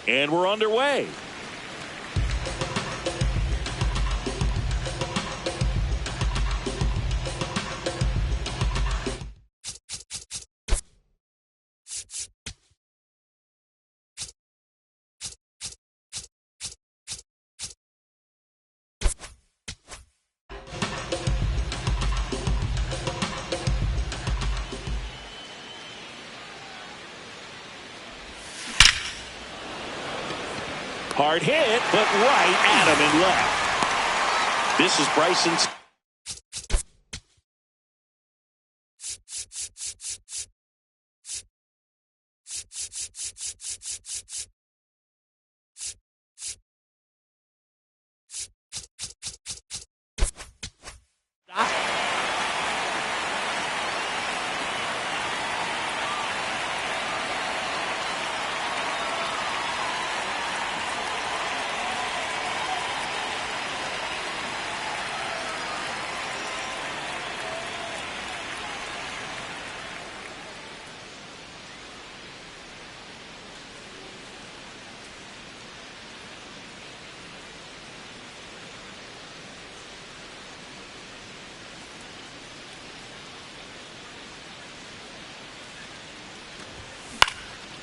And we're underway. Hard hit, but right at him and left. This is Bryson's.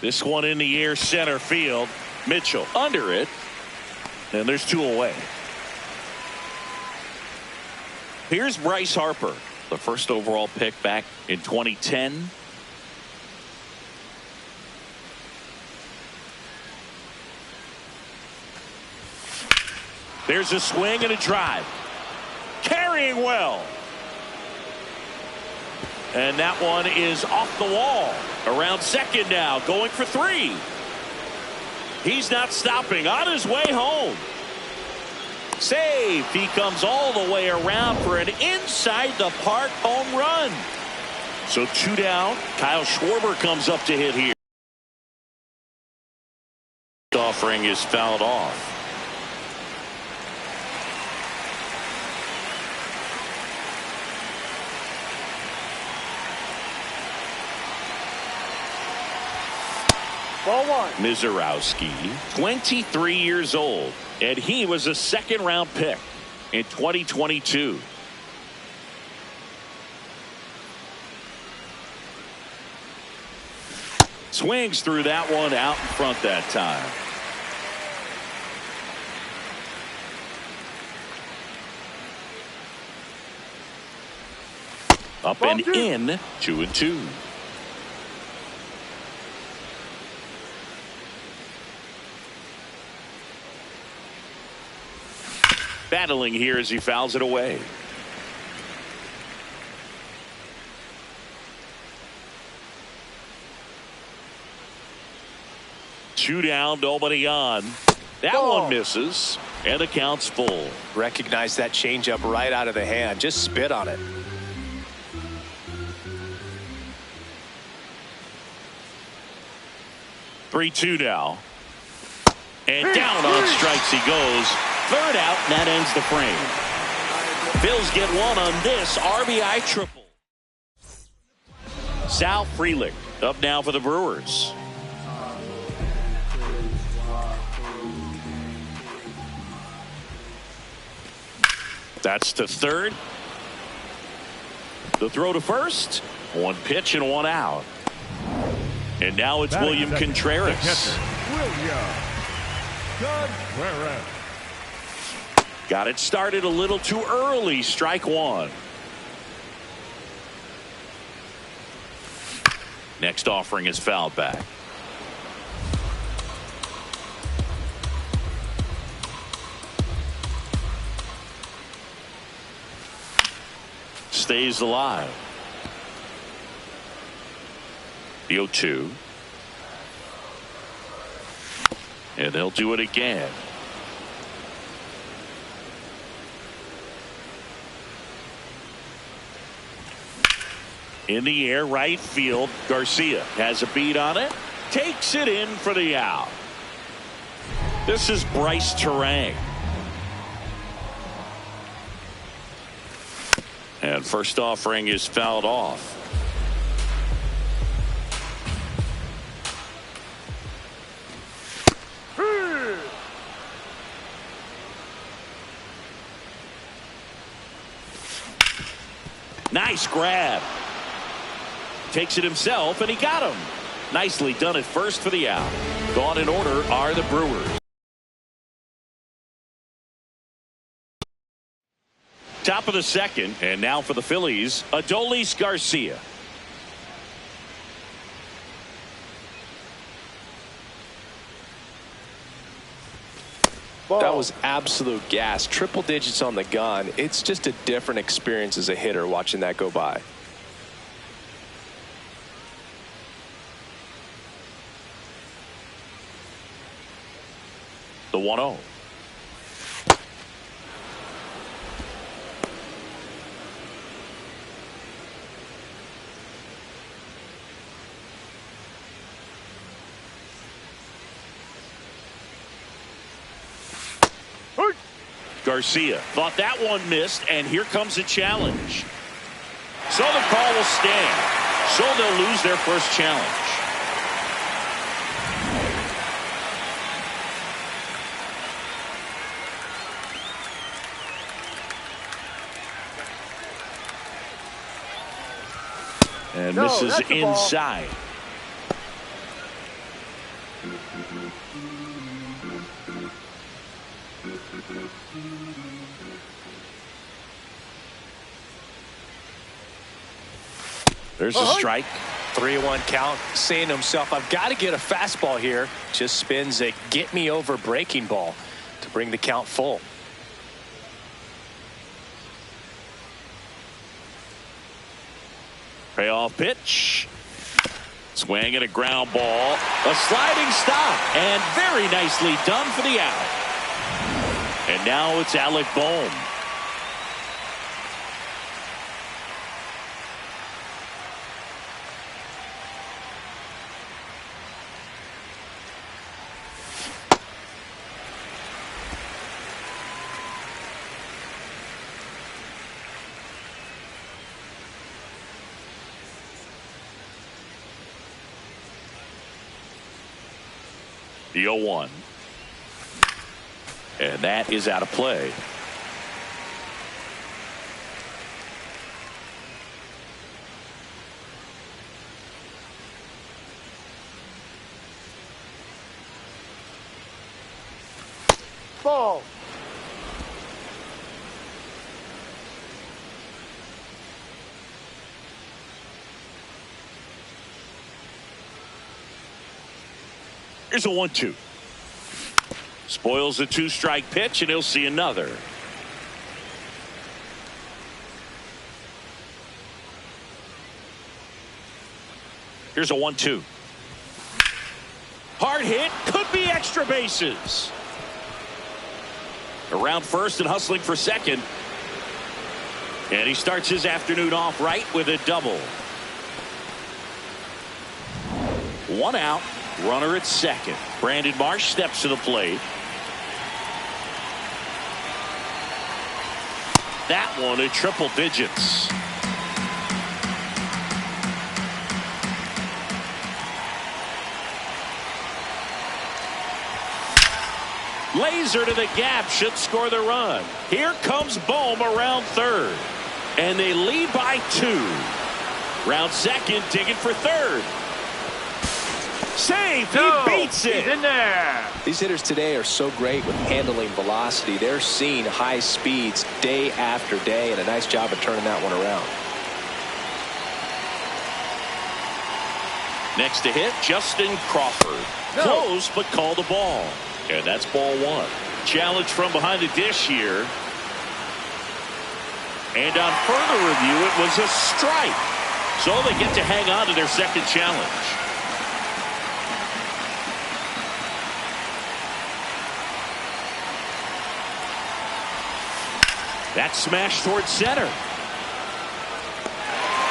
This one in the air, center field. Mitchell under it. And there's two away. Here's Bryce Harper, the first overall pick back in 2010. There's a swing and a drive. Carrying well. And that one is off the wall. Around second now, going for three. He's not stopping, on his way home. Save. He comes all the way around for an inside the park home run. So two down. Kyle Schwarber comes up to hit here. Offering is fouled off. Ball one. Mizorowski, 23 years old, and he was a second-round pick in 2022. Swings through that one out in front that time. Up and in, 2-2. Battling here as he fouls it away. Two down, nobody on. That one misses, and the count's full. Recognize that changeup right out of the hand. Just spit on it. Three-two now. And down on strikes he goes. Third out, and that ends the frame. Phils get one on this RBI triple. Sal Frelick up now for the Brewers. That's to third. The throw to first. One pitch and one out. And now it's William Contreras. Got it started a little too early. Strike one. Next offering is fouled back. Stays alive. The 0-2. And they'll do it again. In the air, right field. Garcia has a beat on it. Takes it in for the out. This is Bryce Terang. And first offering is fouled off. Nice grab. Takes it himself, and he got him. Nicely done at first for the out. Gone in order are the Brewers. Top of the second, and now for the Phillies, Adolis Garcia. Ball. That was absolute gas. Triple digits on the gun. It's just a different experience as a hitter watching that go by. The 1-0. Garcia thought that one missed, and here comes a challenge. So the call will stand. So they'll lose their first challenge. And misses inside. There's a strike. 3-1 count. Saying to himself, I've got to get a fastball here. Just spins a get me over breaking ball to bring the count full. Payoff pitch. Swing and a ground ball. A sliding stop. And very nicely done for the out. And now it's Alec Bohm. The 0-1. And that is out of play. Ball. Here's a 1-2. Spoils the 2-strike pitch, and he'll see another. Here's a 1-2. Hard hit, could be extra bases. Around first and hustling for second. And he starts his afternoon off right with a double. 1 out. Runner at second. Brandon Marsh steps to the plate. That one at triple digits. Laser to the gap should score the run. Here comes Bohm around third. And they lead by 2. Round second, digging for third. Save, he beats it. He's in there. These hitters today are so great with handling velocity. They're seeing high speeds day after day, and a nice job of turning that one around. Next to hit, Justin Crawford. Close, but called the ball. And that's ball 1. Challenge from behind the dish here. And on further review, it was a strike. So they get to hang on to their second challenge. That smash towards center.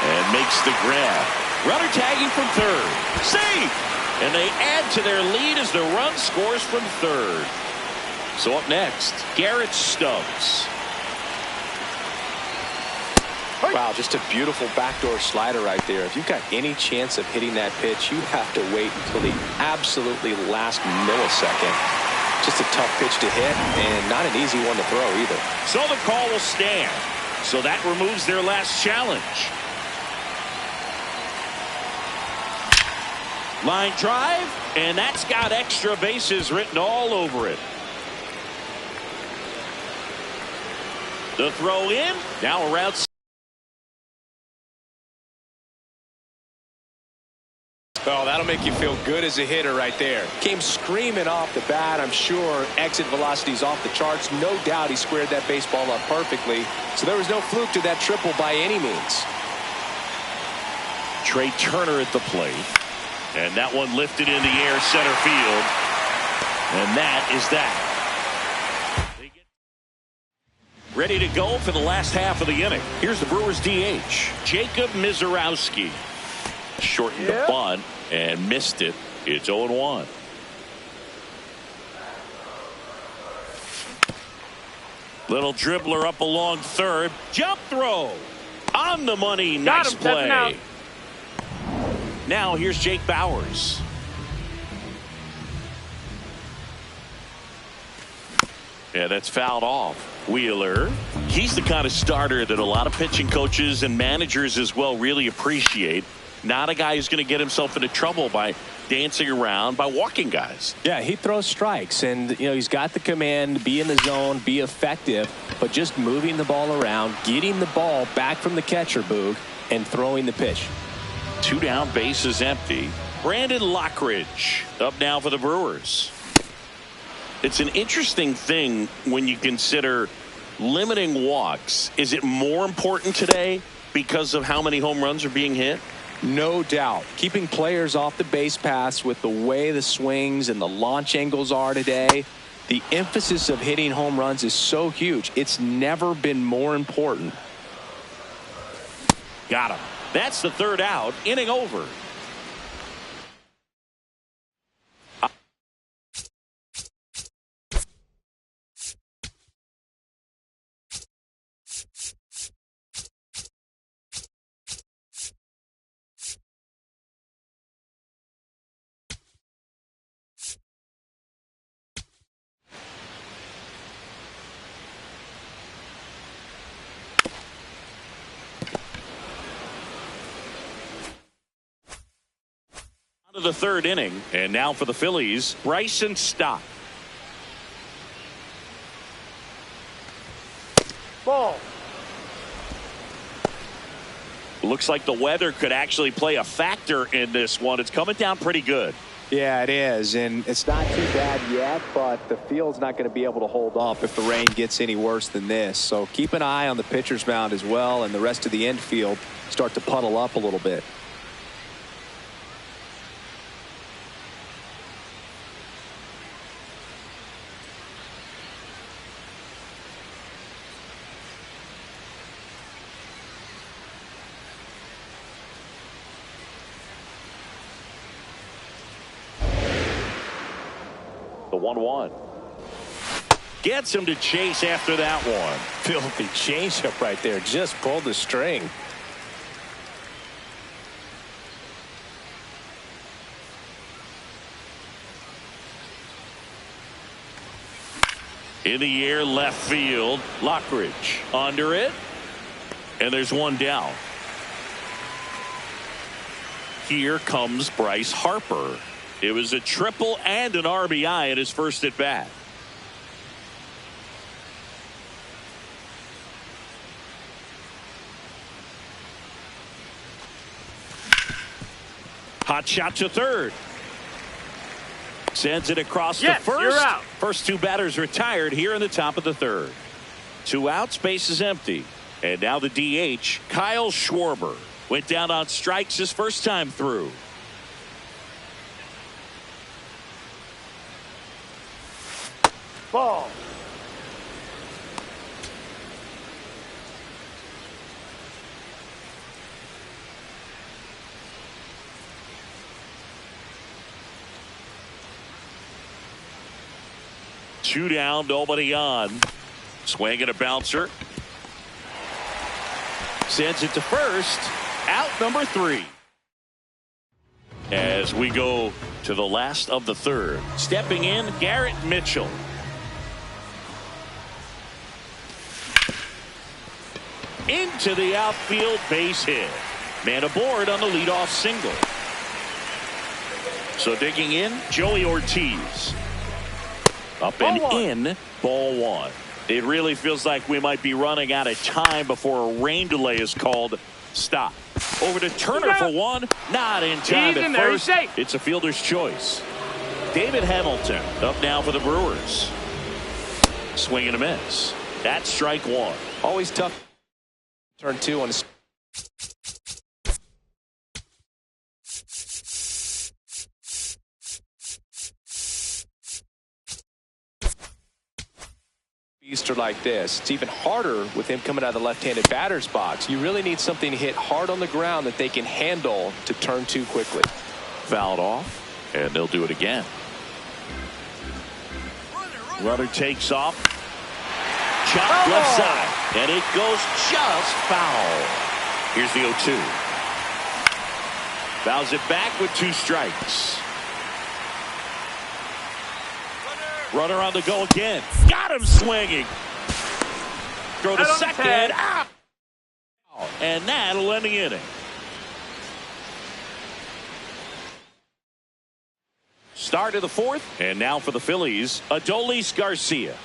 And makes the grab. Runner tagging from third. Safe! And they add to their lead as the run scores from third. So up next, Garrett Stubbs. Wow, just a beautiful backdoor slider right there. If you've got any chance of hitting that pitch, you have to wait until the absolutely last millisecond. Just a tough pitch to hit, and not an easy one to throw either. So the call will stand. So that removes their last challenge. Line drive, and that's got extra bases written all over it. The throw in, now around. Oh, that'll make you feel good as a hitter right there. Came screaming off the bat. I'm sure exit velocity's off the charts. No doubt he squared that baseball up perfectly. So there was no fluke to that triple by any means. Trey Turner at the plate. And that one lifted in the air, center field. And that is that. Ready to go for the last half of the inning. Here's the Brewers DH, Jacob Mizorowski. Shortened the bunt and missed it. It's 0-1. Little dribbler up along third. Jump throw. On the money. Nice play. Now here's Jake Bauers. Yeah, that's fouled off. Wheeler. He's the kind of starter that a lot of pitching coaches and managers as well really appreciate. Not a guy who's going to get himself into trouble by dancing around, by walking guys. Yeah, he throws strikes, and he's got the command, be in the zone, be effective, but just moving the ball around, getting the ball back from the catcher, Boog, and throwing the pitch. 2 down, bases empty. Brandon Lockridge up now for the Brewers. It's an interesting thing when you consider limiting walks. Is it more important today because of how many home runs are being hit? No doubt. Keeping players off the base paths with the way the swings and the launch angles are today, the emphasis of hitting home runs is so huge. It's never been more important. Got him. That's the 3rd out. Inning over. To the 3rd inning, and now for the Phillies, Bryson Stott. Ball. Looks like the weather could actually play a factor in this one. It's coming down pretty good. Yeah, it is, and it's not too bad yet, but the field's not going to be able to hold off if the rain gets any worse than this. So keep an eye on the pitcher's mound as well, and the rest of the infield start to puddle up a little bit. The 1-1. Gets him to chase after that one. Filthy changeup right there. Just pulled the string. In the air, left field. Lockridge under it. And there's one down. Here comes Bryce Harper. It was a triple and an RBI at his first at bat. Hot shot to third. Sends it across the first. You're out. First 2 batters retired here in the top of the 3rd. 2 outs, base is empty. And now the DH, Kyle Schwarber, went down on strikes his first time through. Ball. Two down, nobody on. Swing and a bouncer. Sends it to first. Out number 3. As we go to the last of the 3rd. Stepping in, Garrett Mitchell. into the outfield, base hit. Man aboard on the leadoff single. So digging in, Joey Ortiz. Up and in, ball one. It really feels like we might be running out of time before a rain delay is called. Stop. Over to Turner for one. Not in time at first. It's a fielder's choice. David Hamilton up now for the Brewers. Swing and a miss. That's strike one. Always tough. Turn two on his. Easter like this. It's even harder with him coming out of the left-handed batter's box. You really need something to hit hard on the ground that they can handle to turn two quickly. Fouled off, and they'll do it again. Runner takes off. Chop left side, and it goes just foul. Here's the 0-2. Fouls it back with 2 strikes. Runner on the go again. Got him swinging. Throw to second. Out. And that'll end the inning. Start of the 4th. And now for the Phillies, Adolis Garcia.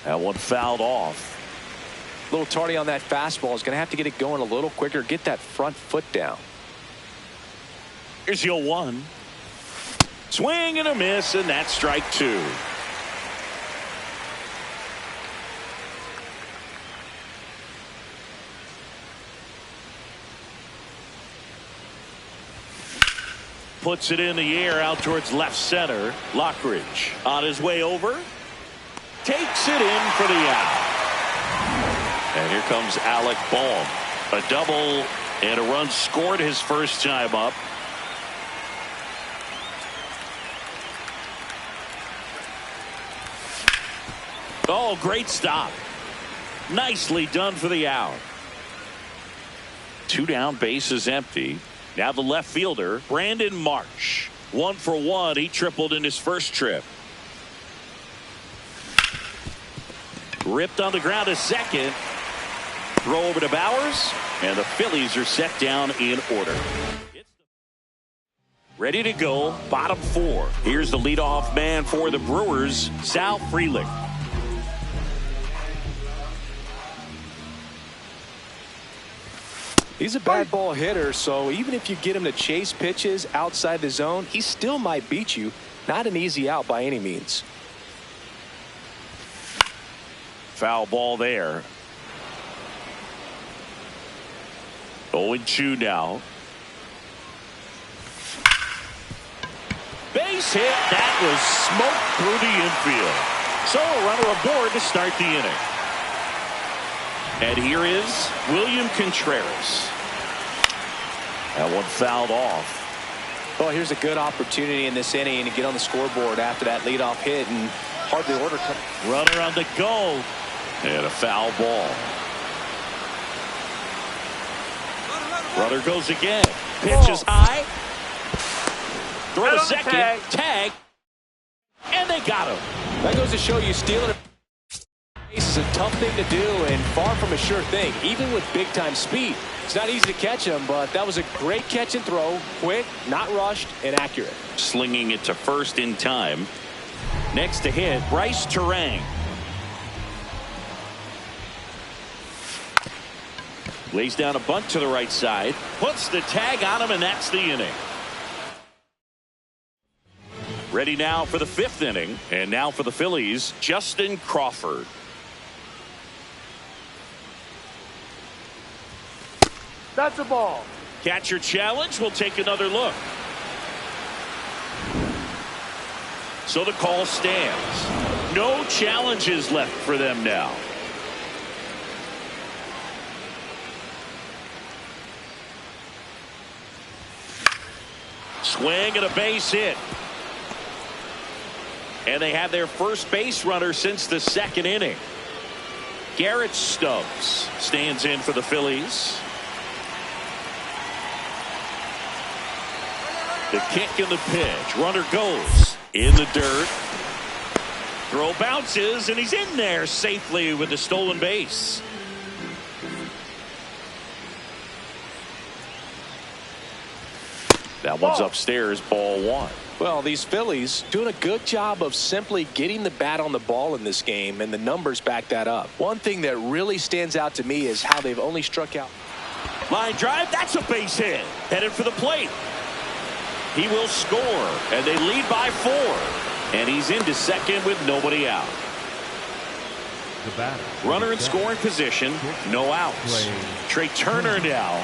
That one fouled off. A little tardy on that fastball. Is going to have to get it going a little quicker. Get that front foot down. Here's the 0-1. Swing and a miss, and that's strike 2. Puts it in the air out towards left center. Lockridge on his way over. Takes it in for the out. And here comes Alec Bohm. A double and a run scored his first time up. Oh, great stop. Nicely done for the out. 2 down, bases empty. Now the left fielder, Brandon Marsh. 1 for 1. He tripled in his first trip. Ripped on the ground to second. Throw over to Bowers, and the Phillies are set down in order. Ready to go, bottom 4. Here's the leadoff man for the Brewers, Sal Frelick. He's a bad ball hitter, so even if you get him to chase pitches outside the zone, he still might beat you. Not an easy out by any means. Foul ball there. 0-2 now. Base hit. That was smoked through the infield. So a runner aboard to start the inning. And here is William Contreras. That one fouled off. Well, here's a good opportunity in this inning to get on the scoreboard after that leadoff hit, and hardly order. Runner on the go. And a foul ball. Runner goes again. Pitch is high. Throw to second. Tag. And they got him. That goes to show you stealing a base is a tough thing to do and far from a sure thing, even with big-time speed. It's not easy to catch him, but that was a great catch and throw. Quick, not rushed, and accurate. Slinging it to first in time. Next to hit, Bryce Terang. Lays down a bunt to the right side. Puts the tag on him, and that's the inning. Ready now for the 5th inning. And now for the Phillies, Justin Crawford. That's a ball. Catcher challenge. We'll take another look. So the call stands. No challenges left for them now. Swing and a base hit. And they have their first base runner since the 2nd inning. Garrett Stubbs stands in for the Phillies. The kick and the pitch. Runner goes in the dirt. Throw bounces, and he's in there safely with the stolen base. That one's upstairs, ball one. Well, these Phillies doing a good job of simply getting the bat on the ball in this game, and the numbers back that up. One thing that really stands out to me is how they've only struck out. Line drive, that's a base hit. Headed for the plate. He will score, and they lead by 4. And he's into second with nobody out. The batter. Runner in scoring position, no outs. Trey Turner now.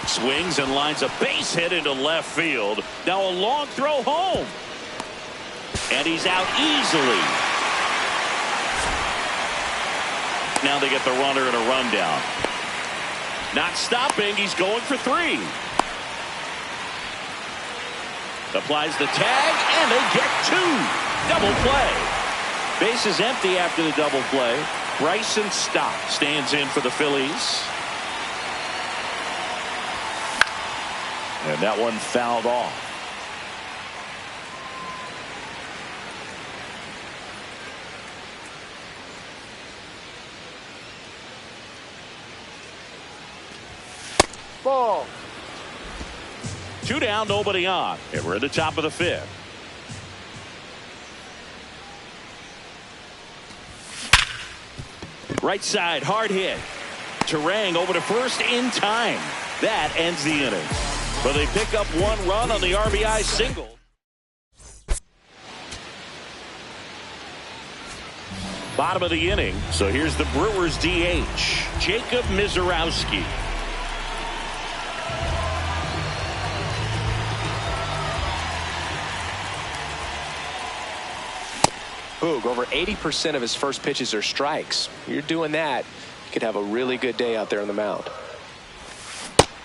Swings and lines a base hit into left field. Now a long throw home. And he's out easily. Now they get the runner and a rundown. Not stopping. He's going for 3. Applies the tag, and they get 2. Double play. Base is empty after the double play. Bryson Stott stands in for the Phillies. And that one fouled off. Ball. 2 down, nobody on. And we're at the top of the 5th. Right side, hard hit. Terang over to first in time. That ends the inning. But they pick up 1 run on the RBI single. Bottom of the inning. So here's the Brewers DH, Jacob Mizorowski. Boog, over 80% of his first pitches are strikes. You're doing that, you could have a really good day out there on the mound.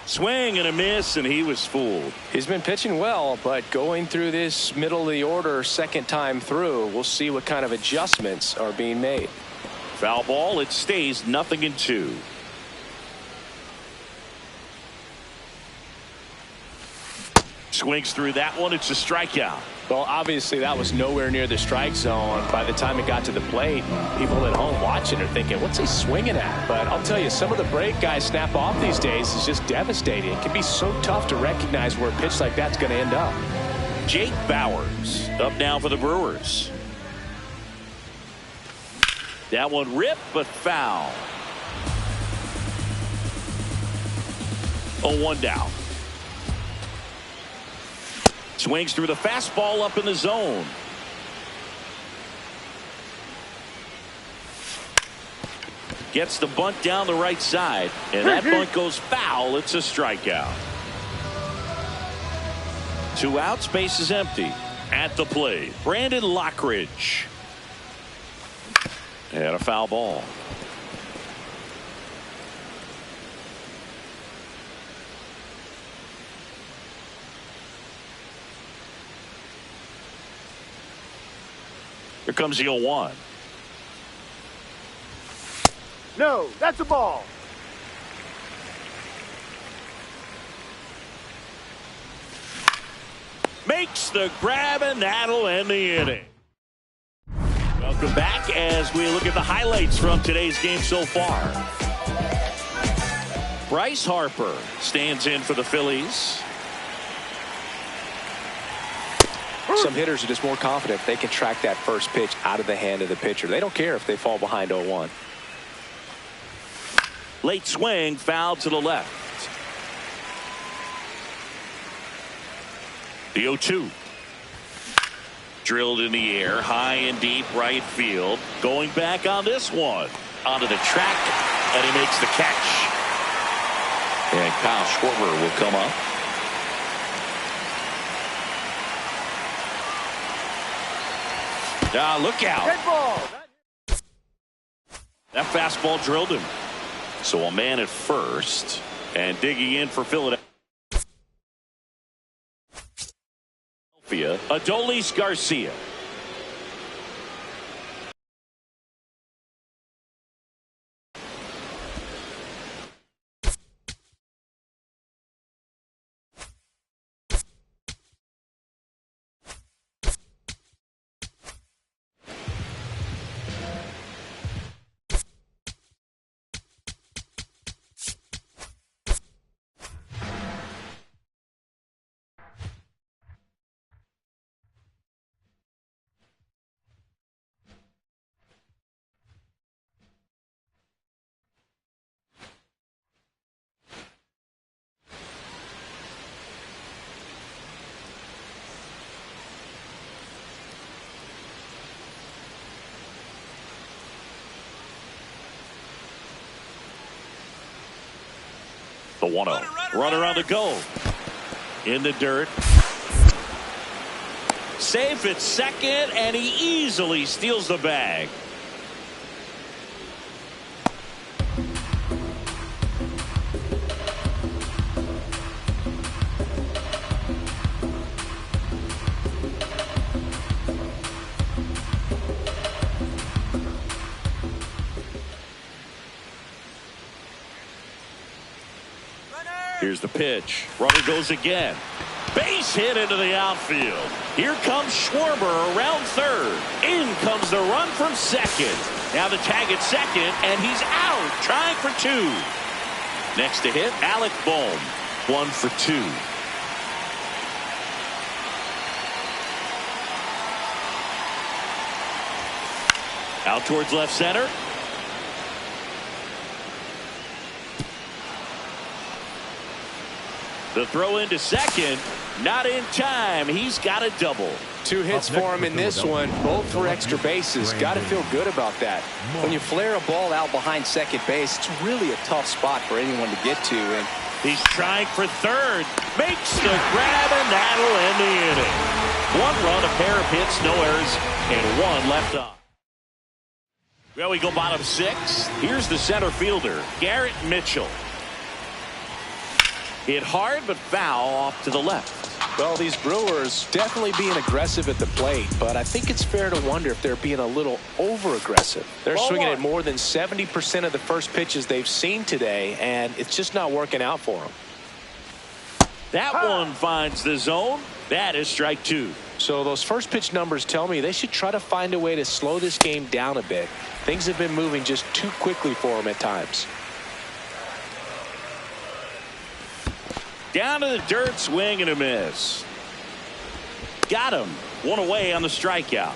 Swing and a miss, and he was fooled. He's been pitching well, but going through this middle of the order second time through, we'll see what kind of adjustments are being made. Foul ball. It stays 0-2. Swings through that one. It's a strikeout. Well, obviously that was nowhere near the strike zone. By the time it got to the plate, people at home watching are thinking, what's he swinging at? But I'll tell you, some of the break guys snap off these days is just devastating. It can be so tough to recognize where a pitch like that's going to end up. Jake Bowers up now for the Brewers. That one ripped, but foul. 0-1 down. Swings through the fastball up in the zone. Gets the bunt down the right side, and that bunt goes foul. It's a strikeout. 2 outs, base is empty. At the plate, Brandon Lockridge. And a foul ball. Here comes the 0-1. No, that's a ball. Makes the grab, and that'll end the inning. Welcome back as we look at the highlights from today's game so far. Bryce Harper stands in for the Phillies. Some hitters are just more confident if they can track that first pitch out of the hand of the pitcher. They don't care if they fall behind 0-1. Late swing, foul to the left. The 0-2. Drilled in the air, high and deep right field. Going back on this one. Onto the track, and he makes the catch. And Kyle Schwarber will come up. Look out. Dead ball. That fastball drilled him. So a man at first, and digging in for Philadelphia, Adolis Garcia. The 1-0. Runner on the go. In the dirt. Safe at second, and he easily steals the bag. Here's the pitch. Runner goes again. Base hit into the outfield. Here comes Schwarber around third. In comes the run from second. Now the tag at second, and he's out, trying for two. Next to hit, Alec Bohm. 1 for 2. Out towards left center. The throw into second, not in time. He's got a double. 2 hits for him in this one, both for extra bases. Got to feel good about that. When you flare a ball out behind second base, it's really a tough spot for anyone to get to. And he's trying for third, makes the grab, and that'll end the inning. 1 run, a pair of hits, no errors, and 1 left on. Well, we go bottom 6. Here's the center fielder, Garrett Mitchell. Hit hard, but foul off to the left. Well, these Brewers definitely being aggressive at the plate, but I think it's fair to wonder if they're being a little over-aggressive. They're swinging at more than 70% of the first pitches they've seen today, and it's just not working out for them. That one finds the zone. That is strike 2. So those first pitch numbers tell me they should try to find a way to slow this game down a bit. Things have been moving just too quickly for them at times. Down to the dirt, swing and a miss. Got him. 1 away on the strikeout.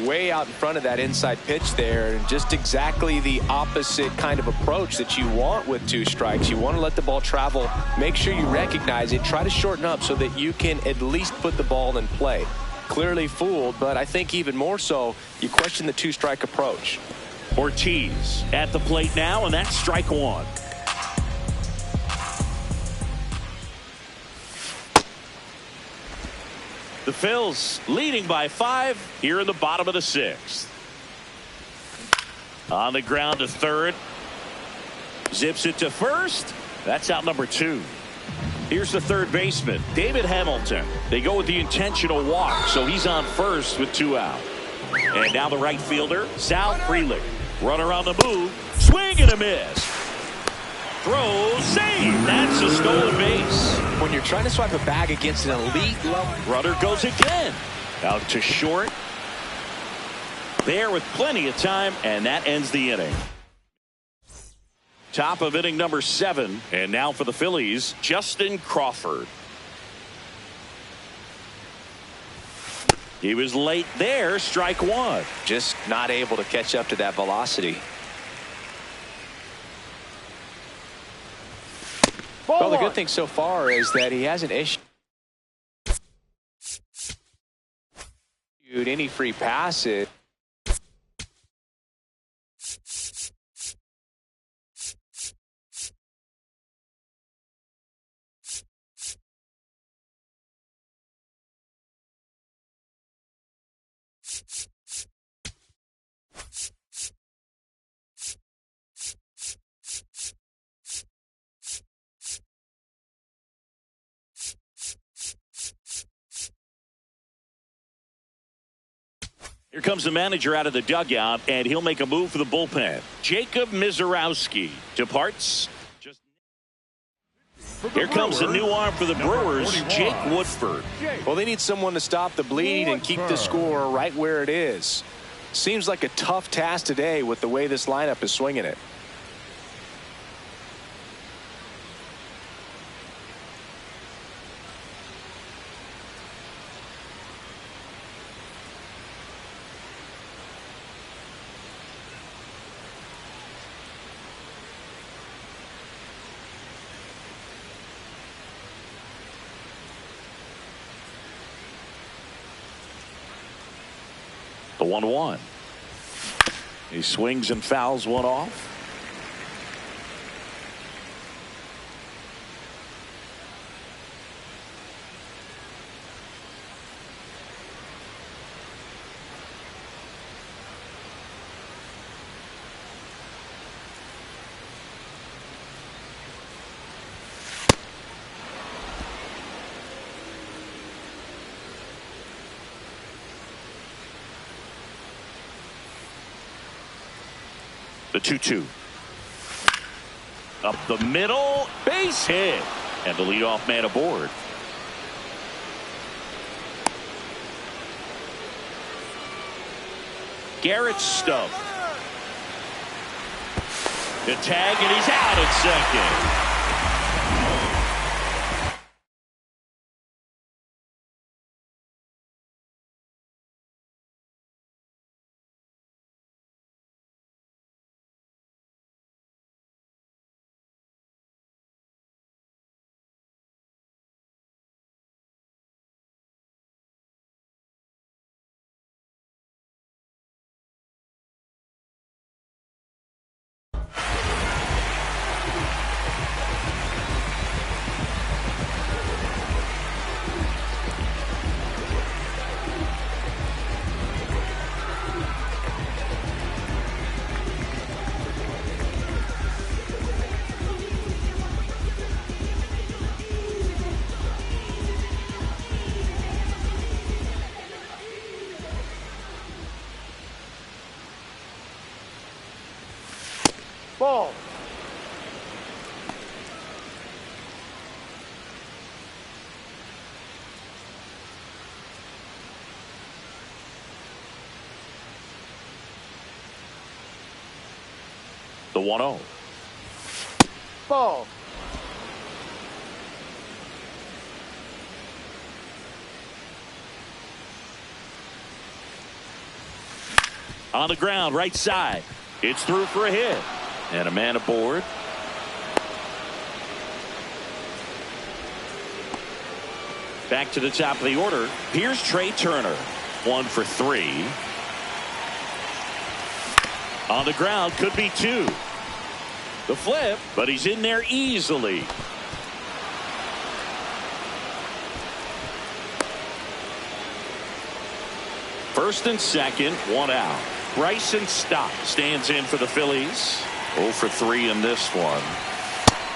Way out in front of that inside pitch there, and just exactly the opposite kind of approach that you want with 2 strikes. You want to let the ball travel, make sure you recognize it, try to shorten up so that you can at least put the ball in play. Clearly fooled, but I think even more so, you question the 2-strike approach. Ortiz at the plate now, and that's strike 1. The Phils leading by 5 here in the bottom of the 6th. On the ground to third. Zips it to first. That's out number 2. Here's the third baseman, David Hamilton. They go with the intentional walk, so he's on first with 2 out. And now the right fielder, Sal Frelick. Runner on the move. Swing and a miss. Throw, save. That's a stolen base. When you're trying to swipe a bag against an elite level. Runner goes again. Out to short. There with plenty of time, and that ends the inning. Top of inning number 7. And now for the Phillies, Justin Crawford. He was late there, strike 1. Just not able to catch up to that velocity. Well, the good thing so far is that he hasn't issued any free passes. Here comes the manager out of the dugout, and he'll make a move for the bullpen. Jacob Mizorowski departs. Here comes the new arm for the Brewers, Jake Woodford. Well, they need someone to stop the bleed and keep the score right where it is. Seems like a tough task today with the way this lineup is swinging it. The 1-1. He swings and fouls one off. The 2-2. Up the middle, base hit, and the leadoff man aboard. Garrett Stubb. The tag, and he's out at second. Ball. The 1-0. Ball. On the ground, right side. It's through for a hit. And a man aboard. Back to the top of the order. Here's Trey Turner. 1 for 3. On the ground, could be 2. The flip, but he's in there easily. First and second, 1 out. Bryson Stott stands in for the Phillies. 0 for 3 in this one.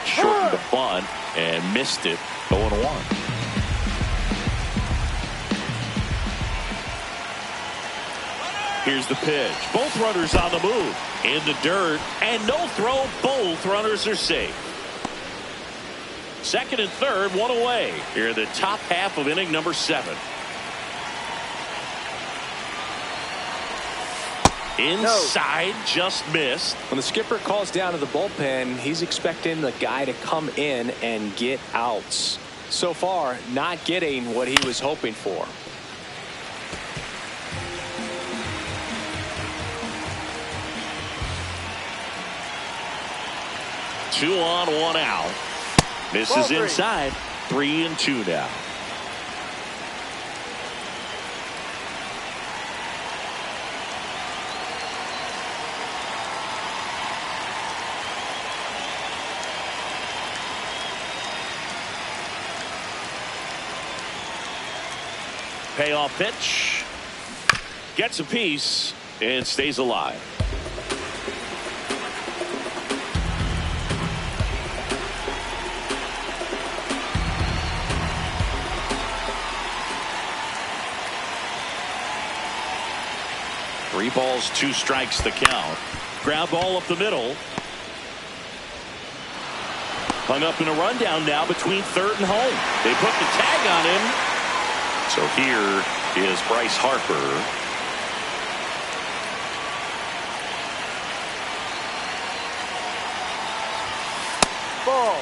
Shortened the bunt and missed it. 0-1. Here's the pitch. Both runners on the move. In the dirt. And no throw. Both runners are safe. Second and third, 1 away. Here in the top half of inning number 7. Inside, no. Just missed. When the skipper calls down to the bullpen, he's expecting the guy to come in and get outs. So far, not getting what he was hoping for. Two on, 1 out. Misses inside. 3-2 now. Payoff pitch. Gets a piece and stays alive. Three balls, 2 strikes the count. Ground ball up the middle. Hung up in a rundown now between third and home. They put the tag on him. So here is Bryce Harper. Ball.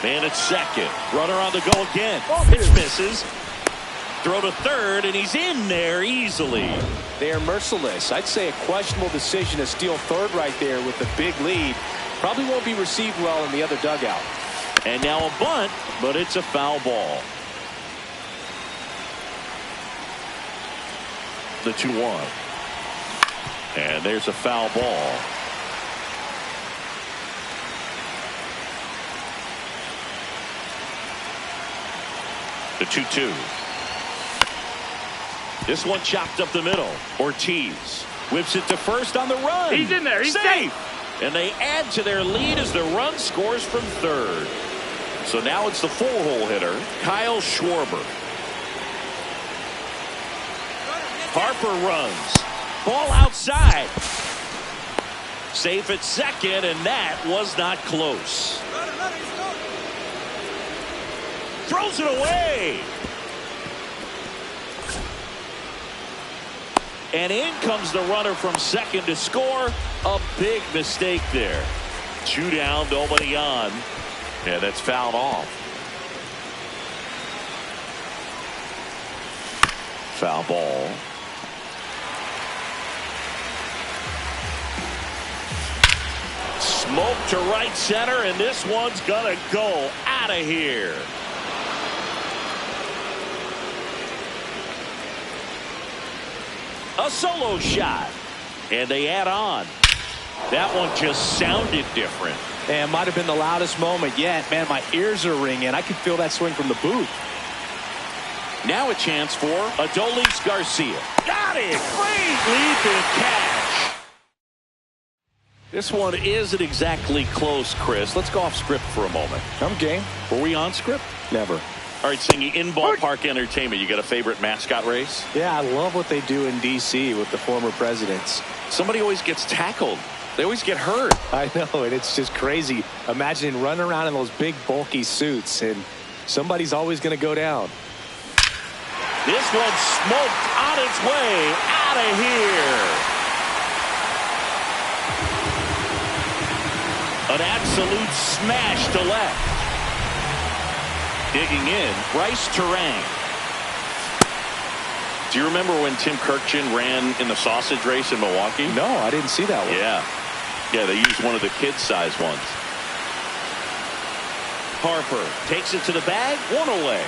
Man at second. Runner on the go again. Pitch misses. Throw to third, and he's in there easily. They are merciless. I'd say a questionable decision to steal third right there with the big lead. Probably won't be received well in the other dugout. And now a bunt, but it's a foul ball. The 2-1. And there's a foul ball. The 2-2. This one chopped up the middle. Ortiz whips it to first on the run. He's in there. He's safe. And they add to their lead as the run scores from third. So now it's the four-hole hitter, Kyle Schwarber. Harper runs. Ball outside. Safe at second, and that was not close. Throws it away. And in comes the runner from second to score. A big mistake there. 2 down, nobody on. Yeah, that's fouled off. Foul ball. Smoke to right center, and this one's gonna go out of here. A solo shot, and they add on. That one just sounded different. And might have been the loudest moment yet. Man, my ears are ringing. I could feel that swing from the booth. Now a chance for Adolis Garcia. Got it! Great leap and catch. This one isn't exactly close, Chris. Let's go off script for a moment. I'm game. Were we on script? Never. All right, Singy, in ballpark entertainment, you got a favorite mascot race? Yeah, I love what they do in D.C. with the former presidents. Somebody always gets tackled. They always get hurt. I know, and it's just crazy. Imagining running around in those big, bulky suits, and somebody's always going to go down. This one smoked on its way out of here. An absolute smash to left. Digging in, Bryce Terang. Do you remember when Tim Kirkchin ran in the sausage race in Milwaukee? No, I didn't see that one. Yeah, they used one of the kid-size ones. Harper takes it to the bag, one away.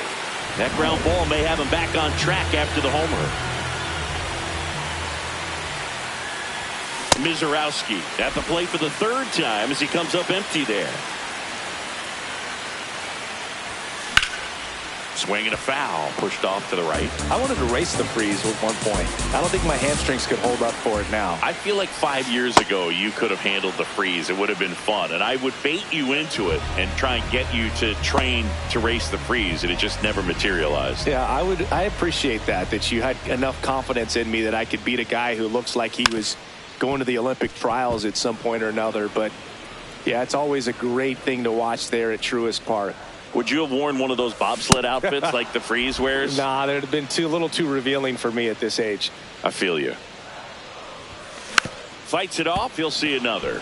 That ground ball may have him back on track after the homer. Mizorowski at the plate for the third time as he comes up empty there. Swing and a foul, pushed off to the right. I wanted to race the freeze at one point. I don't think my hamstrings could hold up for it now. I feel like 5 years ago you could have handled the freeze. It would have been fun, and I would bait you into it and try and get you to train to race the freeze, and it just never materialized. Yeah, I appreciate that you had enough confidence in me that I could beat a guy who looks like he was going to the Olympic trials at some point or another. But yeah, it's always a great thing to watch there at Truist Park. Would you have worn one of those bobsled outfits like the freeze wears? Nah, they'd have been a little too revealing for me at this age. I feel you. Fights it off, he'll see another.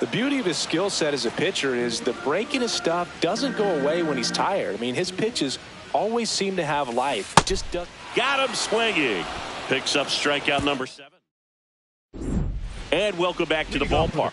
The beauty of his skill set as a pitcher is the break in his stuff doesn't go away when he's tired. I mean, his pitches always seem to have life. Just does. Got him swinging. Picks up strikeout number 7. And welcome back to the ballpark.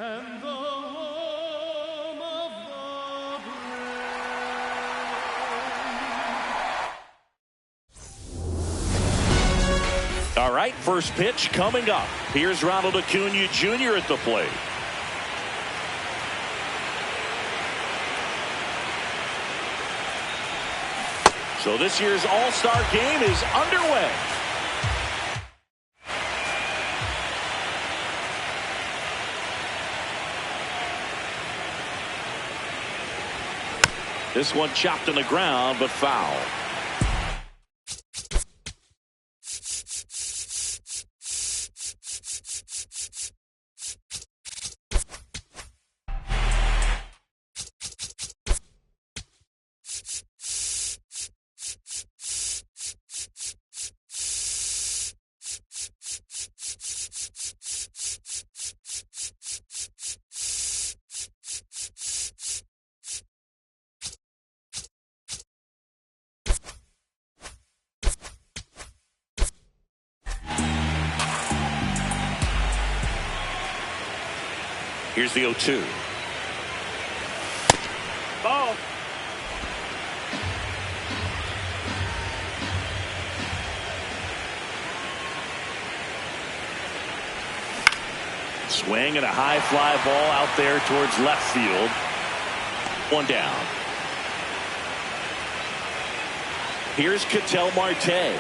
and the home of the brave. All right, first pitch coming up. Here's Ronald Acuna Jr. at the plate. So this year's All-Star game is underway. This one chopped on the ground, but foul. Here's the 0-2. Ball. Swing and a high fly ball out there towards left field. One down. Here's Ketel Marte.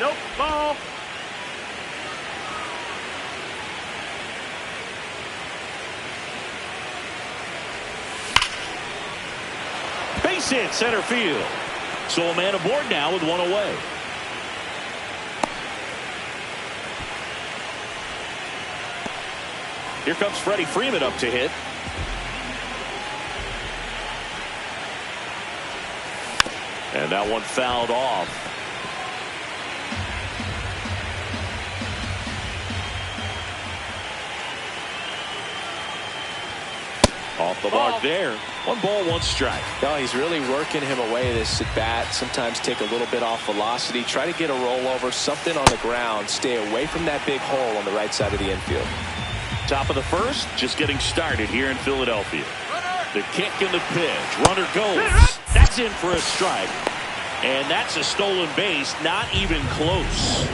Nope. Ball. Base hit center field. So a man aboard now with one away. Here comes Freddie Freeman up to hit. And that one fouled off. Off the mark there. 1 ball, 1 strike. No, he's really working him away this at bat. Sometimes take a little bit off velocity. Try to get a rollover, something on the ground. Stay away from that big hole on the right side of the infield. Top of the first, just getting started here in Philadelphia. The kick and the pitch. Runner goes. That's in for a strike. And that's a stolen base, not even close.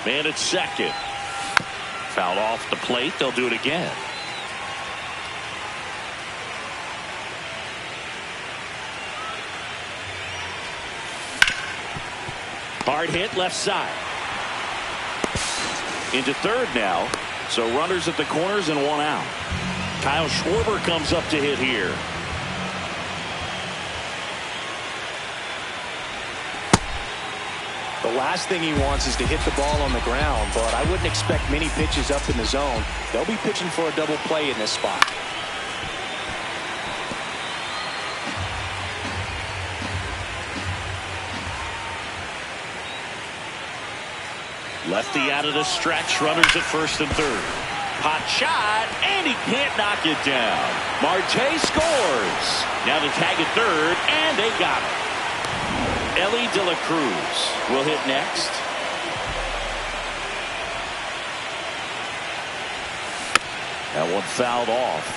Man at second. Fouled off the plate. They'll do it again. Hard hit left side. Into third now. So runners at the corners and 1 out. Kyle Schwarber comes up to hit here. The last thing he wants is to hit the ball on the ground, but I wouldn't expect many pitches up in the zone. They'll be pitching for a double play in this spot. Lefty out of the stretch. Runners at first and third. Hot shot, and he can't knock it down. Marte scores. Now to tag at third, and they got it. Ellie De La Cruz will hit next. That one fouled off.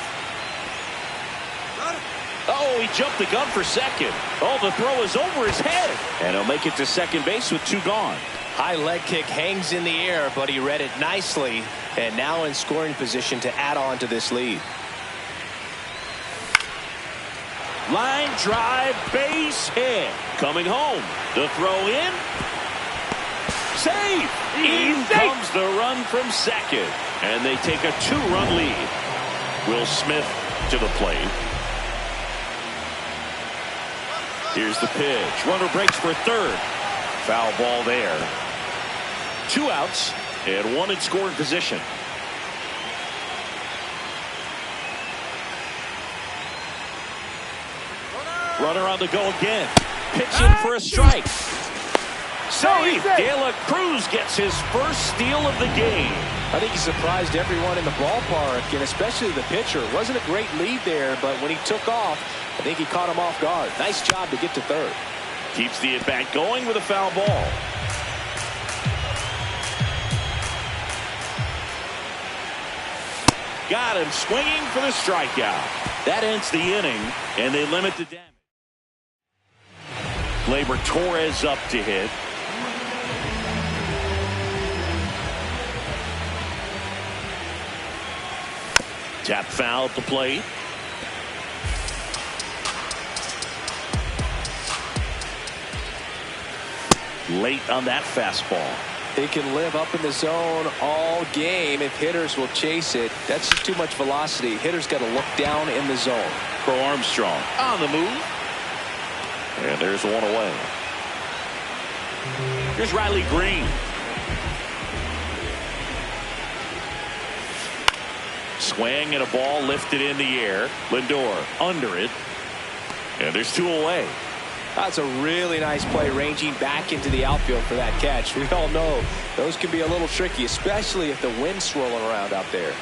Oh, he jumped the gun for second. Oh, the throw is over his head. And he'll make it to second base with 2 gone. High leg kick hangs in the air, but he read it nicely, and now in scoring position to add on to this lead. Line drive, base hit. Coming home. The throw in. Save. In comes the run from second. And they take a 2-run lead. Will Smith to the plate. Here's the pitch. Runner breaks for third. Foul ball there. 2 outs and 1 in scoring position. Runner on the go again. Pitching for a strike. Save. De La Cruz gets his first steal of the game. I think he surprised everyone in the ballpark, and especially the pitcher. It wasn't a great lead there, but when he took off, I think he caught him off guard. Nice job to get to third. Keeps the at-bat going with a foul ball. Got him swinging for the strikeout. That ends the inning, and they limit the damage. Gleyber Torres up to hit. Tap foul at the plate. Late on that fastball. They can live up in the zone all game if hitters will chase it. That's just too much velocity. Hitters got to look down in the zone. Crow Armstrong on the move. And there's one away. Here's Riley Green. Swing and a ball lifted in the air. Lindor under it. And there's two away. That's a really nice play, ranging back into the outfield for that catch. We all know those can be a little tricky, especially if the wind's swirling around out there.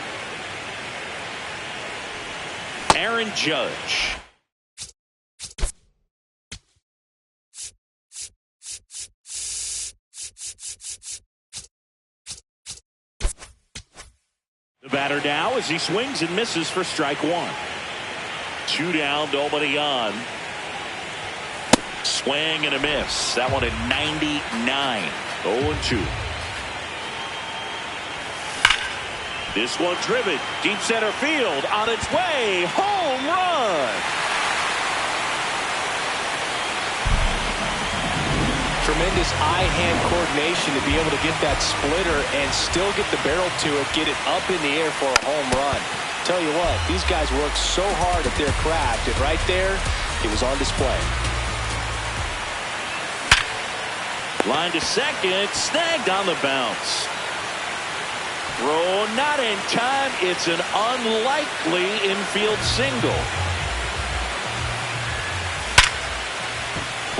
Aaron Judge. The batter now as he swings and misses for strike one. 2 down, nobody on. Swing and a miss. That one at 99. 0-2. This one driven deep center field, on its way. Home run. Tremendous eye-hand coordination to be able to get that splitter and still get the barrel to it, get it up in the air for a home run. Tell you what, these guys work so hard at their craft, and right there, it was on display. Line to second, snagged on the bounce. Throw not in time. It's an unlikely infield single.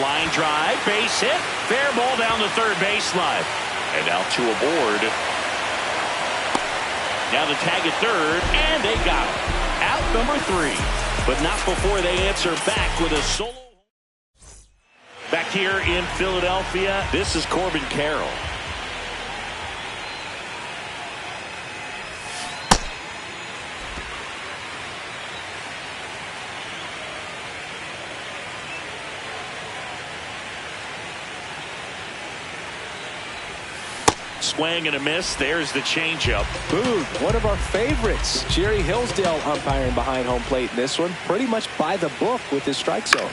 Line drive, base hit, fair ball down the third baseline. And now 2 aboard. Now the tag at third, and they got him. Out number 3, but not before they answer back with a solo. Back here in Philadelphia, this is Corbin Carroll. Swing and a miss. There's the changeup. Boog, one of our favorites. Jerry Hillsdale umpiring behind home plate in this one. Pretty much by the book with his strike zone.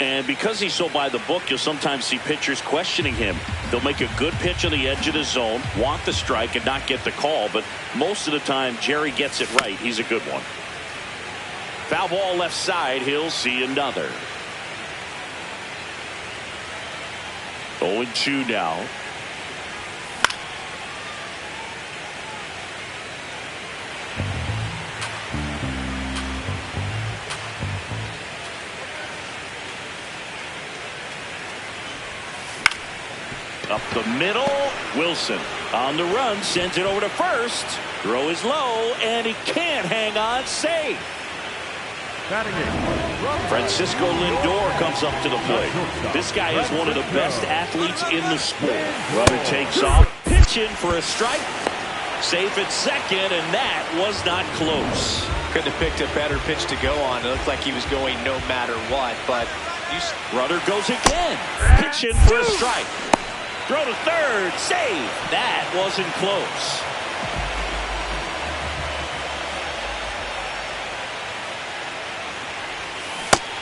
And because he's so by the book, you'll sometimes see pitchers questioning him. They'll make a good pitch on the edge of the zone, want the strike, and not get the call. But most of the time, Jerry gets it right. He's a good one. Foul ball left side. He'll see another. 0-2 now. Up the middle, Wilson on the run, sends it over to first. Throw is low, and he can't hang on. Safe. Francisco Lindor comes up to the plate. This guy is one of the best athletes in the sport. Runner takes off, pitching for a strike. Safe at second, and that was not close. Couldn't have picked a better pitch to go on. It looked like he was going no matter what, but runner goes again, pitching for a strike. Throw to third, save. That wasn't close.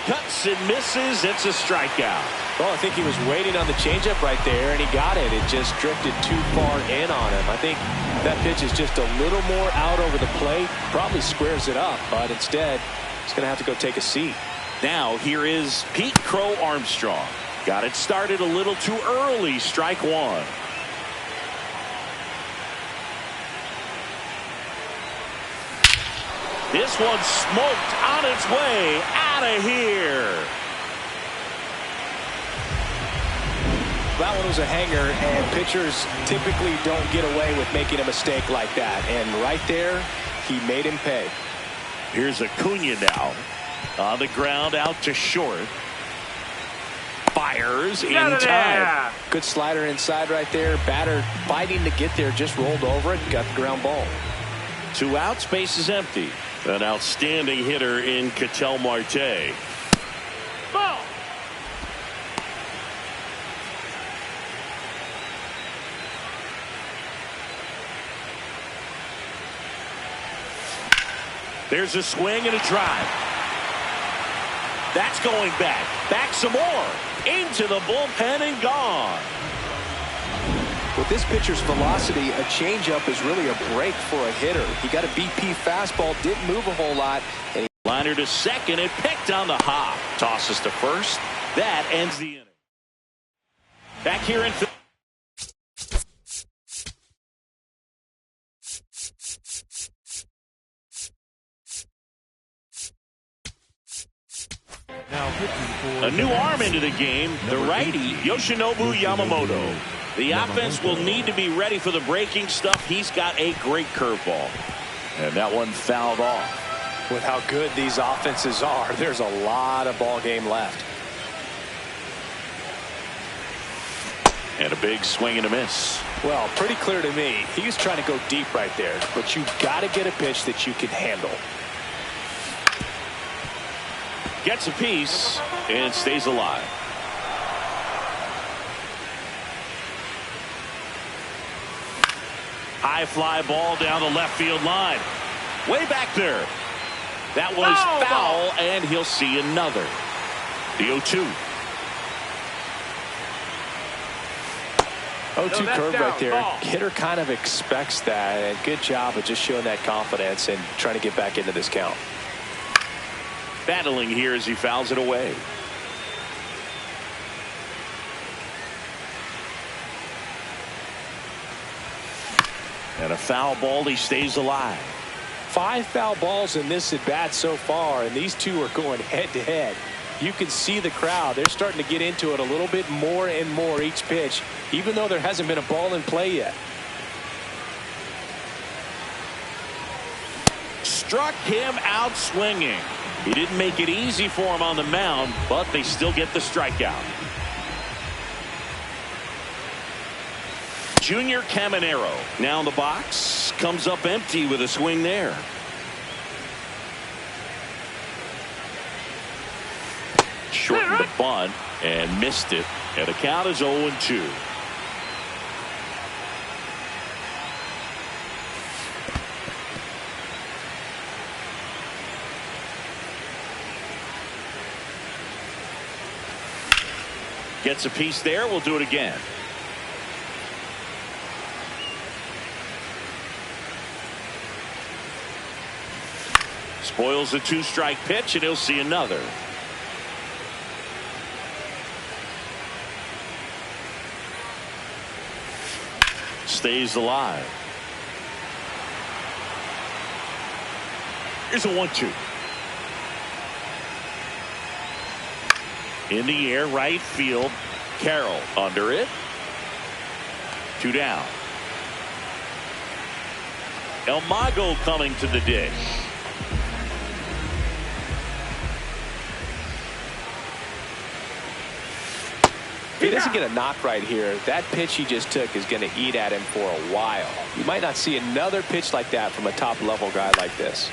Cuts and misses. It's a strikeout. Well, I think he was waiting on the changeup right there, and he got it. It just drifted too far in on him. I think that pitch is just a little more out over the plate. Probably squares it up, but instead, he's going to have to go take a seat. Now, here is Pete Crow Armstrong. Got it started a little too early. Strike one. This one smoked on its way out of here. That one was a hanger, and pitchers typically don't get away with making a mistake like that. And right there, he made him pay. Here's Acuna now. On the ground, out to short. Fires in Get it time. there. Good slider inside right there. Batter fighting to get there, just rolled over it, got the ground ball. 2 outs, base is empty. An outstanding hitter in Ketel Marte. Ball. There's a swing and a drive. That's going back. Back some more. Into the bullpen and gone. With this pitcher's velocity, a changeup is really a break for a hitter. He got a BP fastball, didn't move a whole lot. And Liner to second and picked on the hop. Tosses to first. That ends the inning. Back here in Now pitching for a new arm into the game, the righty Yoshinobu Yamamoto. The offense will need to be ready for the breaking stuff. He's got a great curveball. And that one fouled off. with how good these offenses are, there's a lot of ball game left. And a big swing and a miss. Well, pretty clear to me. He was trying to go deep right there, but you've got to get a pitch that you can handle. Gets a piece and stays alive. High fly ball down the left field line. Way back there. That was foul, and he'll see another. The 0-2. 0-2 curve down, right there. ball. Hitter kind of expects that, and good job of just showing that confidence and trying to get back into this count. Battling here as he fouls it away. And a foul ball, he stays alive. 5 foul balls in this at bat so far, and these two are going head to head. You can see the crowd. They're starting to get into it a little bit more and more each pitch, even though there hasn't been a ball in play yet. Struck him out swinging. He didn't make it easy for him on the mound, but they still get the strikeout. Junior Caminero now in the box, comes up empty with a swing there. Shortened the bunt and missed it, and the count is 0-2. Gets a piece there. We'll do it again. Spoils the 2-strike pitch, and he'll see another. Stays alive. Here's a 1-2. In the air, right field. Carroll under it. 2 down. El Mago coming to the dish. If he doesn't get a knock right here, that pitch he just took is going to eat at him for a while. You might not see another pitch like that from a top-level guy like this.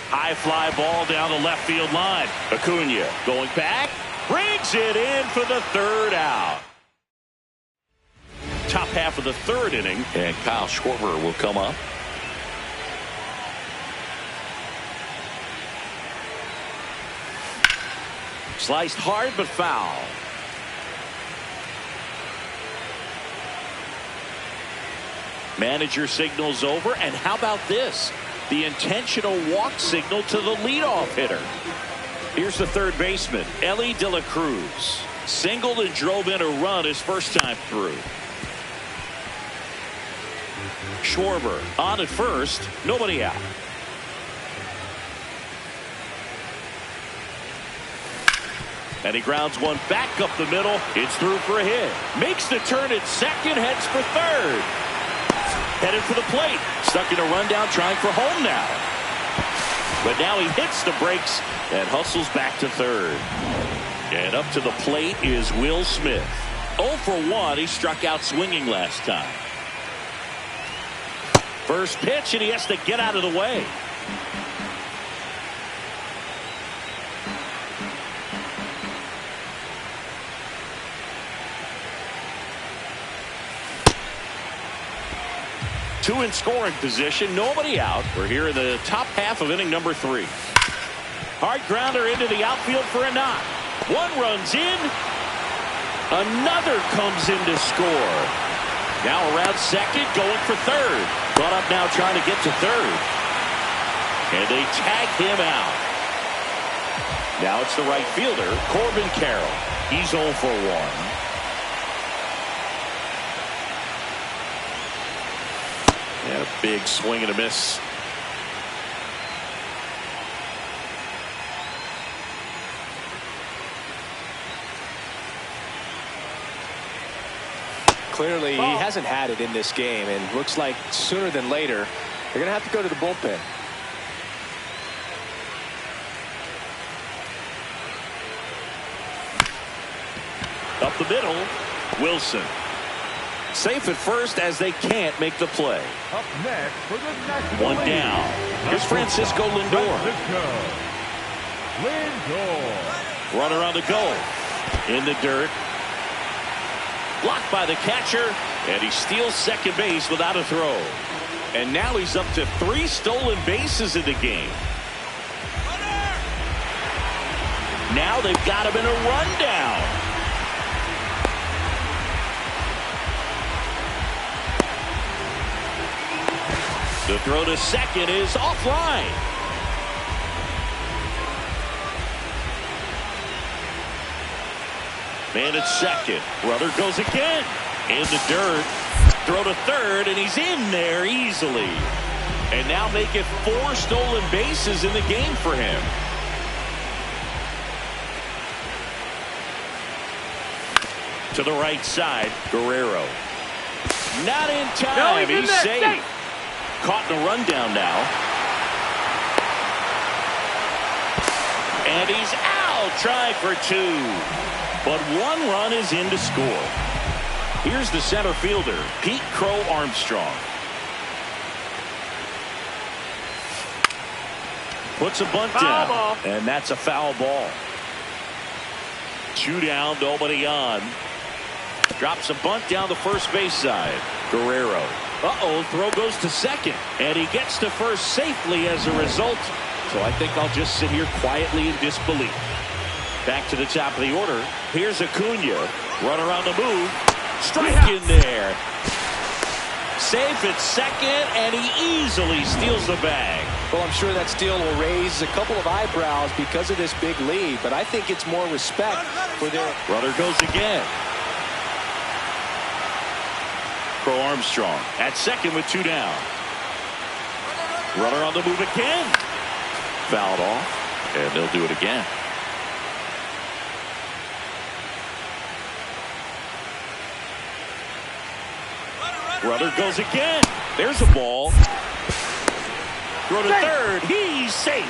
High fly ball down the left field line. Acuna going back. Brings it in for the 3rd out. Top half of the 3rd inning, and Kyle Schwarber will come up. Sliced hard but foul. Manager signals over, and how about this? The intentional walk signal to the leadoff hitter. Here's the 3rd baseman, Ellie De La Cruz. Singled and drove in a run his first time through. Schwarber on at first, nobody out. And he grounds one back up the middle. It's through for a hit. Makes the turn at second, heads for 3rd. Headed for the plate. Stuck in a rundown, trying for home now. But now he hits the brakes and hustles back to 3rd. And up to the plate is Will Smith. 0 for 1. He struck out swinging last time. First pitch, and he has to get out of the way. Two in scoring position, nobody out. We're here in the top half of inning number 3. Hard grounder into the outfield for a knock. One runs in. Another comes in to score. Now around second, going for third. Brought up now trying to get to third. And they tag him out. Now it's the right fielder, Corbin Carroll. He's 0 for 1. And a big swing and a miss. Clearly, he hasn't had it in this game, and looks like sooner than later, they're going to have to go to the bullpen. Up the middle, Wilson. Safe at first as they can't make the play. Up next for the next One down. Here's Francisco Lindor. Runner on the goal. In the dirt. Blocked by the catcher. And he steals second base without a throw. And now he's up to 3 stolen bases in the game. Now they've got him in a rundown. The throw to second is offline. Man at second. Runner goes again. In the dirt. Throw to third, and he's in there easily. And now make it 4 stolen bases in the game for him. To the right side, Guerrero. Not in time. He's safe. Caught in a rundown now. And he's out, trying for 2. But 1 run is in to score. Here's the center fielder, Pete Crow Armstrong. Puts a bunt down, and that's a foul ball. 2 down, nobody on. Drops a bunt down the first base side. Guerrero. Throw goes to second. And he gets to first safely as a result. So I think I'll just sit here quietly in disbelief. Back to the top of the order. Here's Acuna. Runner on the move. Strike in there. Safe at second, and he easily steals the bag. Well, I'm sure that steal will raise a couple of eyebrows because of this big lead, but I think it's more respect for their... Runner goes again. Crow Armstrong at second with 2 down. Runner on the move again. Fouled off, and they'll do it again. Runner goes again. There's a ball. Throw to third. He's safe.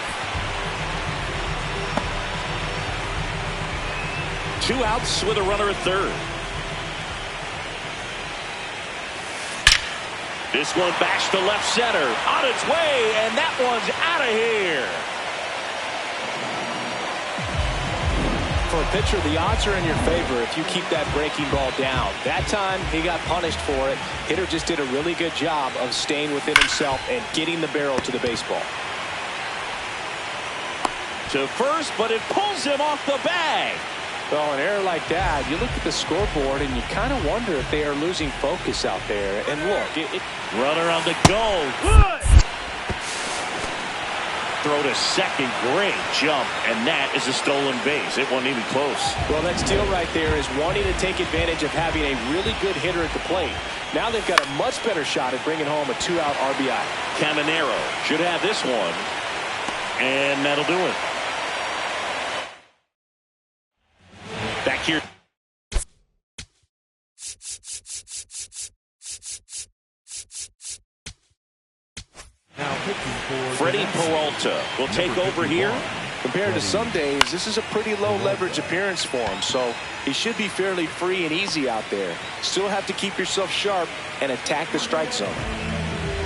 2 outs with a runner at third. This one bashed to left center. On its way, and that one's out of here. For a pitcher, the odds are in your favor if you keep that breaking ball down. That time, he got punished for it. Hitter just did a really good job of staying within himself and getting the barrel to the baseball. To first, but it pulls him off the bag. Well, an error like that, you look at the scoreboard and you kind of wonder if they are losing focus out there. And look, runner on the go. Good. Throw to second, great jump, and that is a stolen base. It wasn't even close. Well, that steal right there is wanting to take advantage of having a really good hitter at the plate. Now they've got a much better shot at bringing home a 2-out RBI. Caminero should have this one, and that'll do it. Back here. Now pitching for Freddie Peralta will take over here. Compared to some days, this is a pretty low leverage appearance for him, so he should be fairly free and easy out there. Still have to keep yourself sharp and attack the strike zone.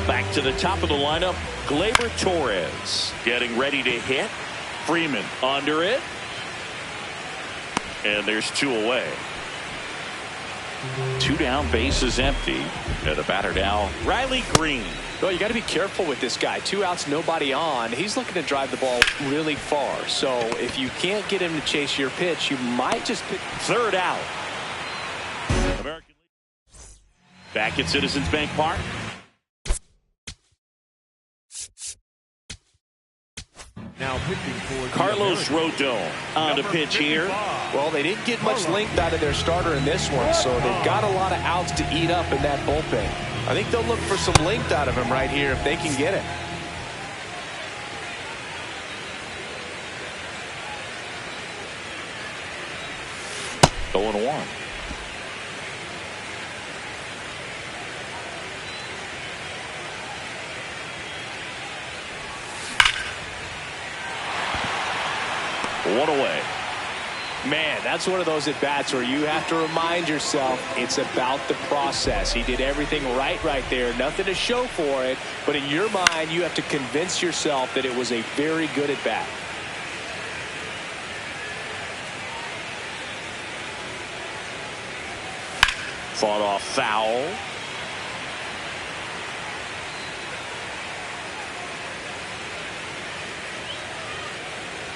Back to the top of the lineup, Gleyber Torres getting ready to hit. Freeman under it. And there's 2 away. 2 down, bases empty. And the batter now, Riley Green. Well, you got to be careful with this guy. 2 outs, nobody on. He's looking to drive the ball really far. So if you can't get him to chase your pitch, you might just pick. 3rd out. American League. Back at Citizens Bank Park. Now pitching for the Carlos Americans. Rodon on the pitch here. Well, they didn't get much length out of their starter in this one, so they've got a lot of outs to eat up in that bullpen. I think they'll look for some length out of him right here if they can get it. Going 1. One away. Man, that's one of those at-bats where you have to remind yourself it's about the process. He did everything right there. Nothing to show for it. But in your mind, you have to convince yourself that it was a very good at-bat. Fought off foul.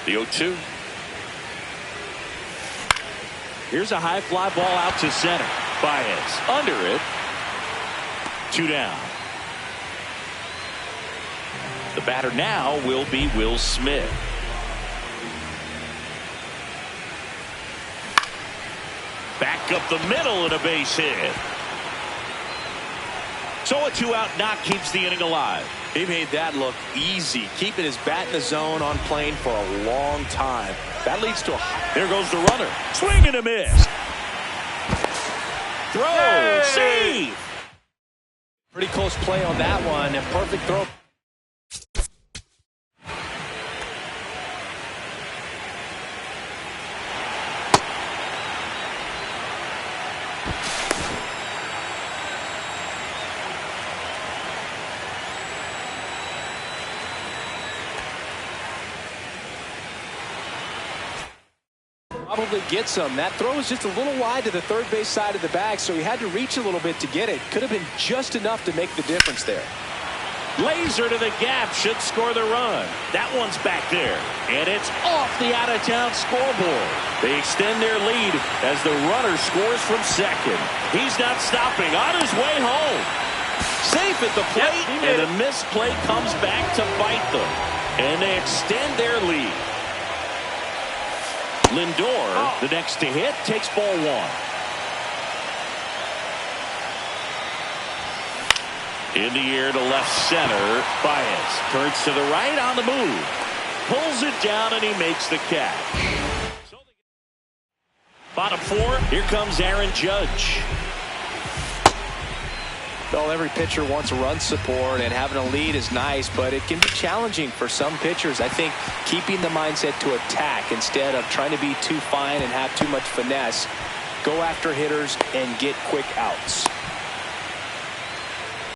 The 0-2. Here's a high fly ball out to center. Baez under it. 2 down. The batter now will be Will Smith. Back up the middle and a base hit. So a 2-out knock keeps the inning alive. He made that look easy, keeping his bat in the zone on plane for a long time. That leads to a... There goes the runner. Swing and a miss. Throw. Save. Pretty close play on that one, and perfect throw. Probably get some. That throw was just a little wide to the third base side of the bag, so he had to reach a little bit to get it. Could have been just enough to make the difference there. Laser to the gap should score the run. That one's back there, and it's off the out-of-town scoreboard. They extend their lead as the runner scores from second. He's not stopping. On his way home. Safe at the plate, and the missed play comes back to bite them. And they extend their lead. Lindor, the next to hit, takes ball 1. In the air to left center. Baez turns to the right on the move. Pulls it down and he makes the catch. Bottom 4, here comes Aaron Judge. Well, every pitcher wants run support, and having a lead is nice, but it can be challenging for some pitchers. I think keeping the mindset to attack instead of trying to be too fine and have too much finesse. Go after hitters and get quick outs.